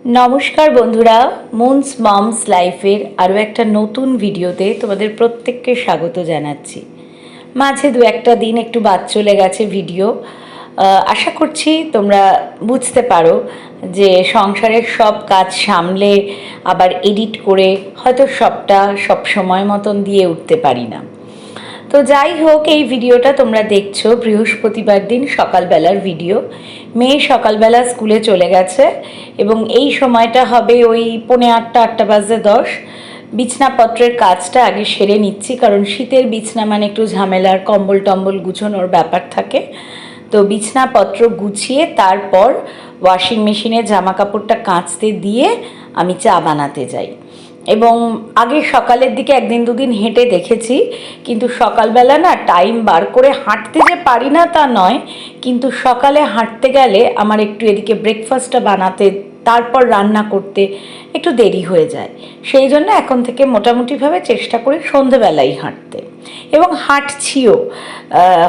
नमस्कार बंधुरा moons mums लाइफेर आरो एकटा नतून भिडियोते तोमादेर प्रत्येकके स्वागत जानाच्छि। माझे दु एकटा दिन एकटु बाद चले गेछे भिडियो। आशा करछि तोमरा बुझते पारो जे संसारेर सब काज सामले आबार एडिट करे हयतो सबटा सब समय मतन दिए उठते पारि ना। तो যাই হোক এই ভিডিওটা তোমরা দেখছো বৃহস্পতিবার দিন সকালবেলার ভিডিও। মেয়ে সকালবেলা স্কুলে চলে গেছে এবং এই সময়টা হবে ওই 8:45 8:10। বিছনাপত্রের কাজটা আগে সেরে নিচ্ছি, কারণ শীতের বিছনা মানে একটু ঝামেলার, কম্বল টম্বল গুছোনোর ব্যাপার থাকে। তো বিছনাপত্র গুছিয়ে তারপর ওয়াশিং মেশিনে জামা কাপড়টা কাচতে দিয়ে আমি চা বানাতে যাই। এবং আগে সকালের দিকে একদিন দুদিন হেঁটে দেখেছি, কিন্তু সকালবেলা না টাইম বার করে হাঁটতে যে পারি না তা নয়, কিন্তু সকালে হাঁটতে গেলে আমার একটু এদিকে ব্রেকফাস্টটা বানাতে তারপর রান্না করতে একটু দেরি হয়ে যায়। সেই জন্য এখন থেকে মোটামুটিভাবে চেষ্টা করি সন্ধেবেলাই হাঁটতে, এবং হাঁটছিও।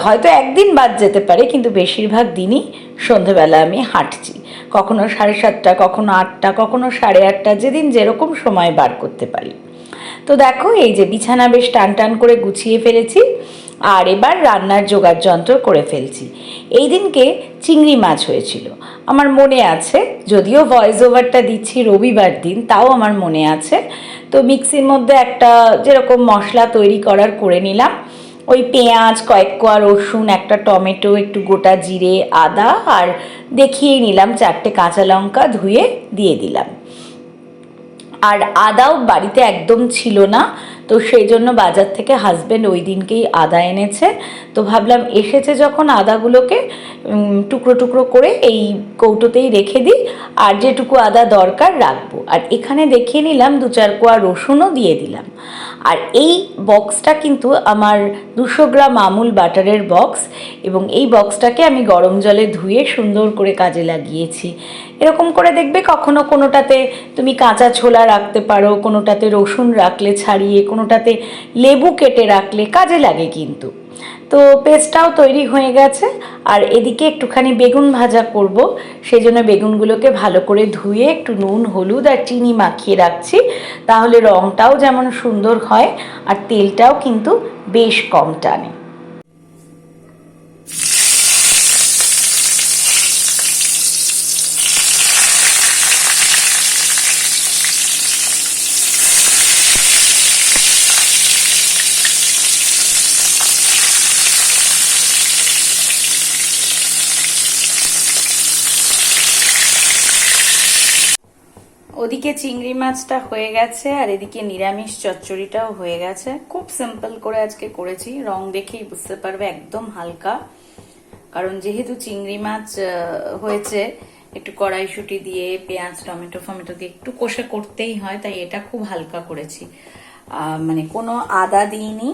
হয়তো একদিন বাদ যেতে পারে, কিন্তু বেশিরভাগ দিনই সন্ধেবেলা আমি হাঁটছি। কখনো 7:30, কখনো 8টা, কখনো 8:30, যেদিন যেরকম সময় বার করতে পারি। তো দেখো এই যে বিছানা বেশ টান টান করে গুছিয়ে ফেলেছি, আর এবার রান্নার জোগাড় যন্ত্র করে ফেলছি। এই দিনকে চিংড়ি মাছ হয়েছিল, আমার মনে আছে, যদিও ভয়েস ওভারটা দিচ্ছি রবিবার দিন, তাও আমার মনে আছে। তো মিক্সির মধ্যে একটা যেরকম মশলা তৈরি করার করে নিলাম। ওই পেঁয়াজ, কয়েক কোয়া রসুন, একটা টমেটো, একটু গোটা জিরে, আদা, আর দেখিয়ে নিলাম 4টে কাঁচা লঙ্কা ধুয়ে দিয়ে দিলাম। আর আদাও বাড়িতে একদম ছিল না, তো সেই জন্য বাজার থেকে হাজব্যান্ড ওই দিনকেই আদা এনেছে। তো ভাবলাম এসেছে যখন আদাগুলোকে টুকরো টুকরো করে এই কৌটোতেই রেখে দিই, আর যেটুকু আদা দরকার রাখবো। আর এখানে দেখিয়ে নিলাম 2-4 কোয়া রসুনও দিয়ে দিলাম। আর এই বক্সটা কিন্তু আমার 200 গ্রাম আমুল বাটারের বক্স, এবং এই বক্সটাকে আমি গরম জলে ধুয়ে সুন্দর করে কাজে লাগিয়েছি। এরকম করে দেখবে কখনো কোনোটাতে তুমি কাঁচা ছোলা রাখতে পারো, কোনোটাতে রসুন রাখলে ছাড়িয়ে, কোনোটাতে লেবু কেটে রাখলে কাজে লাগে কিন্তু। তো পেস্টটাও তৈরি হয়ে গেছে। আর এদিকে একটুখানি বেগুন ভাজা করব, সেই জন্য বেগুনগুলোকে ভালো করে ধুয়ে একটু নুন, হলুদ আর চিনি মাখিয়ে রাখছি, তাহলে রঙটাও যেমন সুন্দর হয় আর তেলটাও কিন্তু বেশ কম টানে। ওদিকে চিংড়ি মাছটা হয়ে গেছে, আর এদিকে নিরামিষ চচ্চড়িটাও হয়ে গেছে। খুব সিম্পল করে আজকে করেছি, রং দেখেই বুঝতে পারবে, একদম হালকা। কারণ যেহেতু চিংড়ি মাছ হয়েছে, একটু কড়াইশুঁটি দিয়ে পেঁয়াজ টমেটো ফমেটো দিয়ে একটু কষে করতেই হয়, তাই এটা খুব হালকা করেছি। মানে কোনো আদা দিইনি।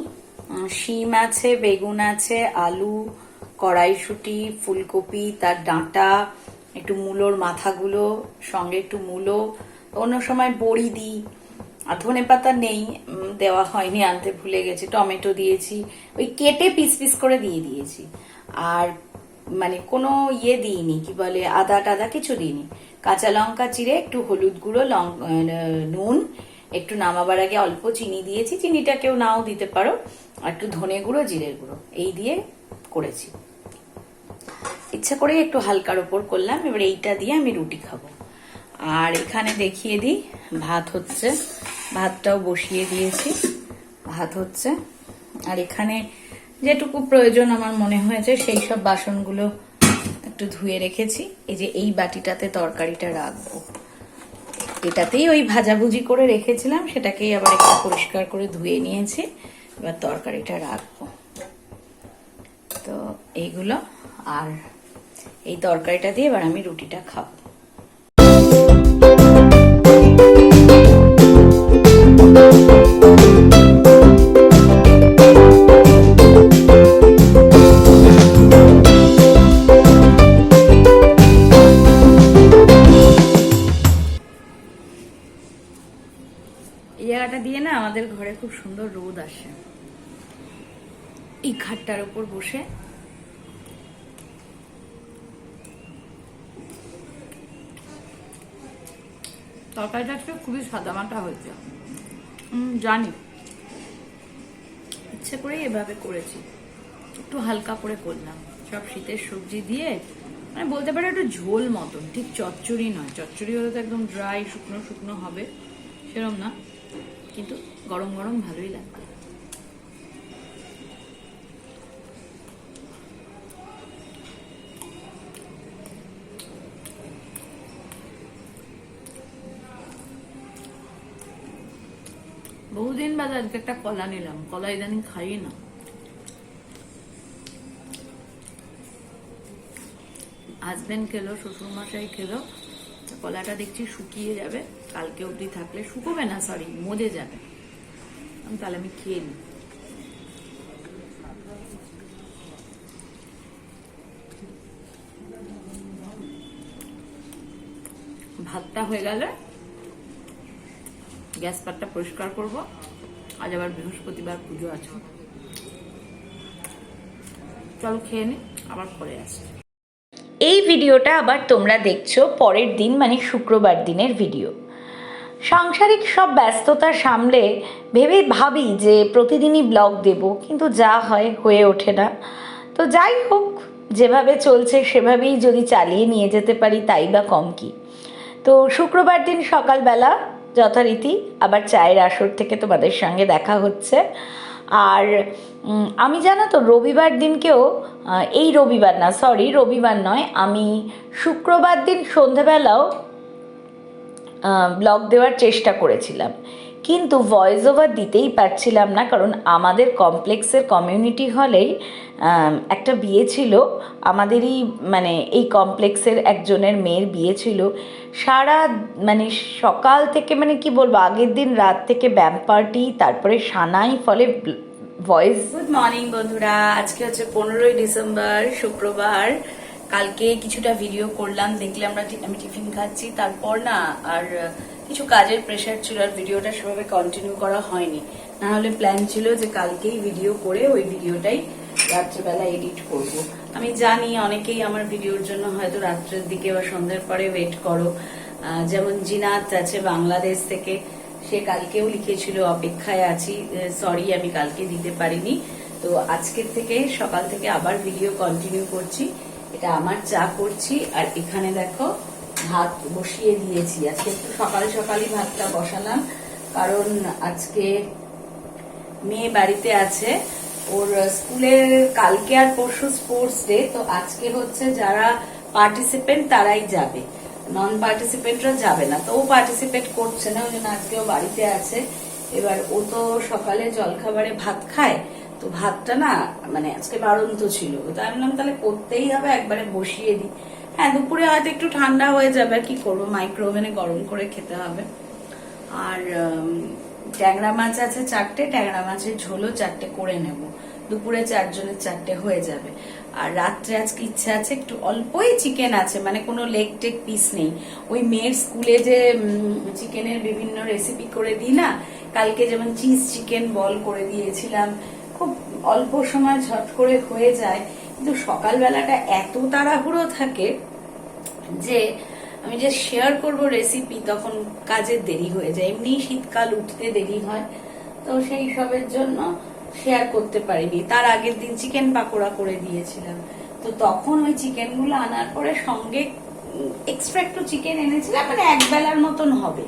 শিম আছে, বেগুন আছে, আলু, কড়াইশুঁটি, ফুলকপি, তার ডাঁটা, একটু মূলোর মাথাগুলো, সঙ্গে একটু মূলো, অন্য সময় বড়ি দিই। আর ধনে পাতা নেই, দেওয়া হয়নি, আনতে ভুলে গেছি। টমেটো দিয়েছি, ওই কেটে পিস পিস করে দিয়ে দিয়েছি। আর মানে কোনো ইয়ে দিইনি, কি বলে, আদা টাদা কিছু দিইনি। কাঁচা লঙ্কা চিড়ে, একটু হলুদ গুঁড়ো, নুন, একটু নামাবার আগে অল্প চিনি দিয়েছি, চিনিটা কেউ নাও দিতে পারো, আর একটু ধনে গুঁড়ো, জিরের গুঁড়ো, এই দিয়ে করেছি। ইচ্ছা করে একটু হালকার ওপর করলাম। এবার এইটা দিয়ে আমি রুটি খাবো। আর এখানে দেখিয়ে দিই, ভাত হচ্ছে, ভাতটাও বসিয়ে দিয়েছি, ভাত হচ্ছে। আর এখানে যেটুকু প্রয়োজন আমার মনে হয়েছে সেই সব বাসনগুলো একটু ধুয়ে রেখেছি। এই যে এই বাটিটাতে তরকারিটা রাখবো, এটাতেই ওই ভাজাভুজি করে রেখেছিলাম, সেটাকেই আবার একটু পরিষ্কার করে ধুয়ে নিয়েছি। এবার তরকারিটা রাখবো। তো এইগুলো, আর এই তরকারিটা দিয়ে এবার আমি রুটিটা খাবো। এই জায়গাটা দিয়ে না আমাদের ঘরে খুব সুন্দর রোদ আসে। এই খাটটার উপর বসে তরকারিটা একটু খুবই সাদামাটা হয়েছে। জানি, ইচ্ছে করেই এভাবে করেছি, একটু হালকা করে করলাম, সব শীতের সবজি দিয়ে, মানে বলতে পারে একটু ঝোল মতন, ঠিক চচ্চড়ি নয়। চচ্চড়ি হলে তো একদম ড্রাই শুকনো শুকনো হবে, সেরকম না, কিন্তু গরম গরম ভালোই লাগবে। বহুদিন বাদে আজকে একটা কলা নিলাম, কলা ইদানিং খাই না। হাজবেন্ড খেলো, শ্বশুরমশাই খেলো, কলাটা দেখছি শুকিয়ে যাবে, কালকে অবধি থাকলে, শুকোবে না সরি মজে যাবে, তাহলে আমি খেয়ে নিই। ভাতটা হয়ে গেলে গ্যাস পাটটা পরিষ্কার করব, আজ আবার বৃহস্পতিবার পুজো আছে। চলো খেয়ে নি, আবার পরে আসছি। এই ভিডিওটা আবার তোমরা দেখছো পরের দিন, মানে শুক্রবার দিনের ভিডিও। সাংসারিক সব ব্যস্ততা সামলে ভাবি যে প্রতিদিনই ব্লগ দেব, কিন্তু যা হয় হয়ে ওঠে না। তো যাই হোক, যেভাবে চলছে সেভাবেই যদি চালিয়ে নিয়ে যেতে পারি তাই বা কম কি। তো শুক্রবার দিন সকালবেলা যথারীতি আবার চায়ের আসর থেকে তোমাদের সঙ্গে দেখা হচ্ছে। আর আমি জানো তো রবিবার দিনকেও, এই রবিবার না, সরি রবিবার নয়, আমি শুক্রবার দিন সন্ধেবেলাও ব্লগ দেওয়ার চেষ্টা করেছিলাম, কিন্তু ভয়েস ওভার দিতেই পারছিলাম না, কারণ আমাদের কমপ্লেক্সের কমিউনিটি হলেই একটা বিয়ে ছিল, আমাদেরই মানে এই কমপ্লেক্সের একজনের মেয়ের বিয়ে ছিল। সারা মানে সকাল থেকে, মানে কি বলবো, আগের দিন রাত থেকে ব্যাম পার্টি, তারপরে সানাই, ফলে ভয়েস। গুড মর্নিং বন্ধুরা, আজকে হচ্ছে 15ই ডিসেম্বর শুক্রবার। কালকে কিছুটা ভিডিও করলাম, দেখলে আমি টিফিন খাচ্ছি, তারপর না আর কিছু কাজের প্রেশার ছিল, আর ভিডিওটা সেভাবে কন্টিনিউ করা হয়নি। না হলে প্ল্যান ছিল যে কালকেই ভিডিও করে ওই ভিডিওটাই রাত্রেবেলা এডিট করব। আমি জানি অনেকেই আমার ভিডিওর জন্য হয়তো রাত্রের দিকে বা সন্ধ্যার পরে ওয়েট করো, যেমন জিনাত আছে বাংলাদেশ থেকে, সে কালকেও লিখেছিল অপেক্ষায় আছি, সরি আমি কালকে দিতে পারিনি। তো আজকের থেকে সকাল থেকে আবার ভিডিও কন্টিনিউ করছি। এটা আমার চা করছি, আর এখানে দেখো ভাত বসিয়ে দিয়েছি। আজকে একটু সকাল সকালই ভাতটা বসালাম, কারণ আজকে মেয়ে বাড়িতে আছে, ওর স্কুলের কালকে আর পরশু স্পোর্টস ডে, তো আজকে হচ্ছে যারা পার্টিসিপেন্ট তারাই যাবে, নন পার্টিসিপেন্টরা যাবে না। তো ও পার্টিসিপেট করছে না, ওই জন্য আজকেও বাড়িতে আছে। এবার ও তো সকালে জলখাবারে ভাত খায়, তো ভাতটা না মানে আজকে বাড়ন্ত ছিল, তো আমি বললাম তাহলে করতেই হবে, একবারে বসিয়ে দিই। হ্যাঁ, দুপুরে হয়তো একটু ঠান্ডা হয়ে যাবে, কি করবো, মাইক্রো ওভেনে গরম করে খেতে হবে। আর ট্যাংরা মাছ আছে 4টে, ট্যাংরা মাছের ঝোলও 4টে করে নেব, দুপুরে 4 জনের 4টে হয়ে যাবে। আর রাত্রে আজকে ইচ্ছা আছে একটু অল্পই চিকেন আছে, মানে কোনো লেগ টেক পিস নেই। ওই মেয়ের স্কুলে যে চিকেনের বিভিন্ন রেসিপি করে দিই না, কালকে যেমন চিজ চিকেন বল করে দিয়েছিলাম, খুব অল্প সময় ঝট করে হয়ে যায়, কিন্তু সকালবেলাটা এত তাড়াহুড়ো থাকে যে আমি যে শেয়ার করব রেসিপি, তখন কাজের দেরি হয়ে যায়, এমনি শীতকাল উঠতে দেরি হয়, তো সেই সবের জন্য শেয়ার করতে পারিনি। তার আগের দিন চিকেন পাকোড়া করে দিয়েছিলাম, তো তখন ওই চিকেনগুলো আনার পরে সঙ্গে এক্সট্রা একটু চিকেন এনেছিলাম, মানে এক বেলার মতন হবে।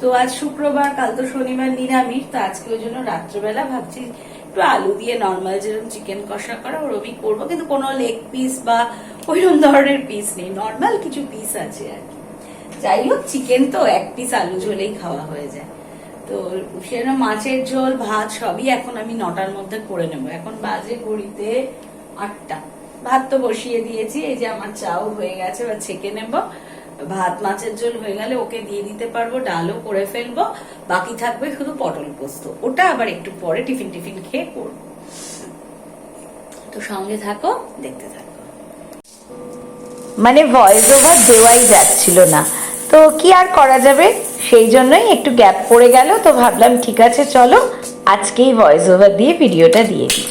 তো আজ শুক্রবার, কাল তো শনিবার নিরামিষ, তো আজকে ওই জন্য রাত্রেবেলা ভাবছি একটু আলু দিয়ে নর্মাল যেরকম চিকেন কষা করা ওরকমই করবো, কিন্তু কোনো লেগ পিস বা ওইরকম ধরনের পিস নেই, নর্মাল কিছু পিস আছে আর কি। যাই হোক, চিকেন তো এক পিস আলু ঝোলেই খাওয়া হয়ে যায়। তো সেরকম মাছের ঝোল ভাত সবই এখন আমি 9টার মধ্যে করে নেবো। এখন বাজে ঘড়িতে 8টা। ভাত তো বসিয়ে দিয়েছি, এই যে আমার চাও হয়ে গেছে, বা ছেঁকে নেবো। ভাত মাছের ঝোল হয়ে গেলে ওকে দিয়ে দিতে পারবো, ডালও করে ফেলবো, বাকি থাকবে শুধু পটল পোস্ত, ওটা আবার একটু পরে টিফিন খেয়ে করবো। তো সঙ্গে থাকো, দেখতে থাকো। মানে ভয়েস ওভার দেওয়াই যাচ্ছিল না, তো কি আর করা যাবে, সেই জন্যই একটু গ্যাপ পড়ে গেল। তো ভাবলাম ঠিক আছে, চলো আজকেই ভয়েস ওভার দিয়ে ভিডিওটা দিয়ে দিই।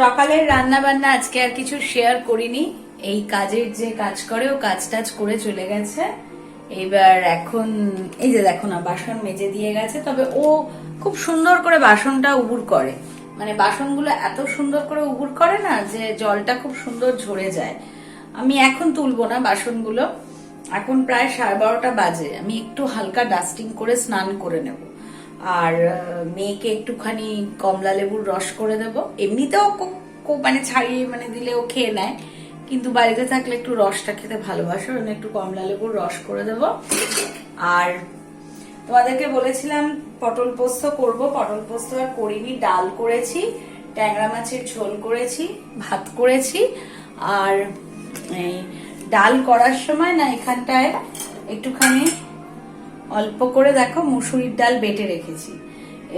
সকালের রান্না বান্না আজকে আর কিছু শেয়ার করিনি, এই কাজের যে কাজ করে ও কাজ টাজ করে চলে গেছে। এবার এখন এই যে দেখো না, বাসন মেজে দিয়ে গেছে। তবে ও খুব সুন্দর করে বাসনটা উবুর করে, মানে বাসনগুলো এত সুন্দর করে উবুর করে না যে জলটা খুব সুন্দর ঝরে যায়। আমি এখন তুলবো না বাসনগুলো, এখন প্রায় 12:30 বাজে। আমি একটু হালকা ডাস্টিং করে স্নান করে নেব, আর মেয়েকে একটুখানি কমলা লেবুর রস করে দেব। এমনিতেও মানে ছাড়িয়ে মানে দিলেও খেয়ে নেয়, কিন্তু বাড়িতে থাকলে একটু রসটা খেতে ভালোবাসে, ওখানে একটু কমলা লেবুর রস করে দেব। আর তোমাদেরকে বলেছিলাম পটল পোস্ত করব, পটল পোস্ত আর করিনি। ডাল করেছি, ট্যাংরা মাছের ঝোল করেছি, ভাত করেছি। আর এই ডাল করার সময় না এখানটায় একটুখানি অল্প করে দেখো মুসুরির ডাল বেটে রেখেছি।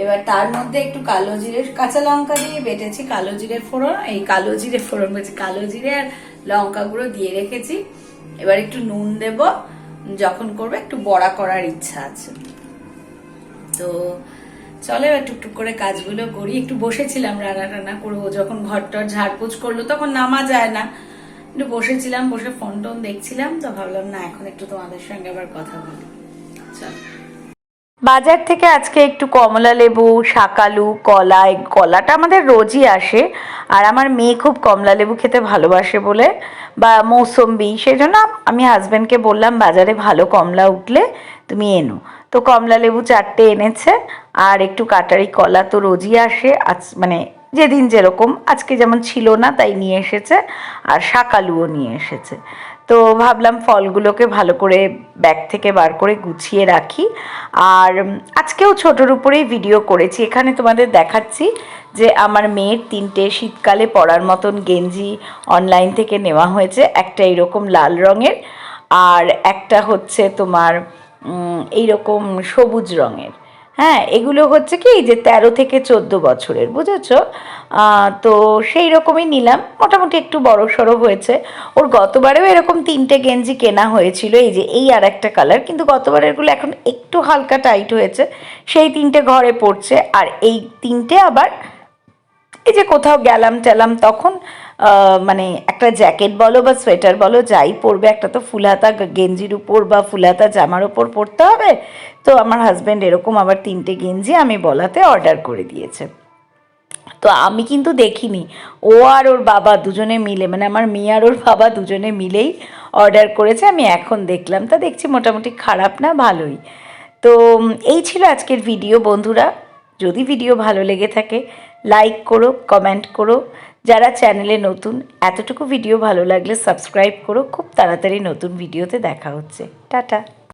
এবার তার মধ্যে একটু কালো জিরে, কাঁচা লঙ্কা দিয়ে বেটেছি, কালো জিরে ফোড়ন, এই কালো জিরে ফোড়ন বলছি, কালো জিরে আর লঙ্কা গুঁড়ো দিয়ে রেখেছি। এবার একটু নুন দেব, যখন করবে একটু বড়া করার ইচ্ছা আছে। তো চলো এবার টুকটুক করে কাজগুলো করি। একটু বসেছিলাম রান্না টান্না করবো, যখন ঘরটার ঝাড়পোছ করলো তখন নামা যায় না, একটু বসেছিলাম, বসে ফোন টোন দেখছিলাম। তো ভাবলাম না এখন একটু তোমাদের সঙ্গে আবার কথা বলি। চলো, বাজার থেকে আজকে একটু কমলা লেবু, শাকালু, কলা, কলাটা আমাদের রোজই আসে, আর আমার মেয়ে খুব কমলা লেবু খেতে ভালোবাসে বলে, বা মৌসম্বি, সেই জন্য আমি হাজব্যান্ডকে বললাম বাজারে ভালো কমলা উঠলে তুমি এনো। তো কমলা লেবু 4টে এনেছে, আর একটু কাটারি কলা তো রোজই আসে, আজ মানে যেদিন যেরকম, আজকে যেমন ছিল না তাই নিয়ে এসেছে, আর শাকালুও নিয়ে এসেছে। তো ভাবলাম ফলগুলোকে ভালো করে ব্যাগ থেকে বার করে গুছিয়ে রাখি। আর আজকেও ছোটোর উপরেই ভিডিও করেছি, এখানে তোমাদের দেখাচ্ছি যে আমার মেয়ের 3টে শীতকালে পরার মতন গেঞ্জি অনলাইন থেকে নেওয়া হয়েছে। একটা এইরকম লাল রঙের, আর একটা হচ্ছে তোমার এইরকম সবুজ রঙের। হ্যাঁ, এগুলো হচ্ছে কি যে 13 থেকে 14 বছরের, বুঝেছ? তো সেই রকমই নিলাম, মোটামুটি একটু বড় সড়ো হয়েছে। ওর গতবারেও এরকম 3টে গেঞ্জি কেনা হয়েছিল, এই যে এই আর একটা কালার, কিন্তু গতবারেরগুলো এখন একটু হালকা টাইট হয়েছে, সেই 3টে ঘরে পড়ছে। আর এই 3টে আবার এই যে কোথাও গেলাম টেলাম তখন মানে একটা জ্যাকেট বলো বা সোয়েটার বলো যাই পরবে, একটা তো ফুলহাতা গেঞ্জির উপর বা ফুলহাতা জামার ওপর পরতে হবে। তো আমার হাজব্যান্ড এরকম আবার 3টে গেঞ্জি আমি বলাতে অর্ডার করে দিয়েছে। তো আমি কিন্তু দেখিনি, ও আর ওর বাবা দুজনে মিলে, মানে আমার মেয়ে আর ওর বাবা দুজনে মিলেই অর্ডার করেছে। আমি এখন দেখলাম, তা দেখছি মোটামুটি খারাপ না, ভালোই। তো এই ছিল আজকের ভিডিও বন্ধুরা। যদি ভিডিও ভালো লেগে থাকে লাইক করো, কমেন্ট করো। যারা চ্যানেলে নতুন, এতটুকু ভিডিও ভালো লাগলে সাবস্ক্রাইব করো। খুব তাড়াতাড়ি নতুন ভিডিওতে দেখা হচ্ছে। টাটা।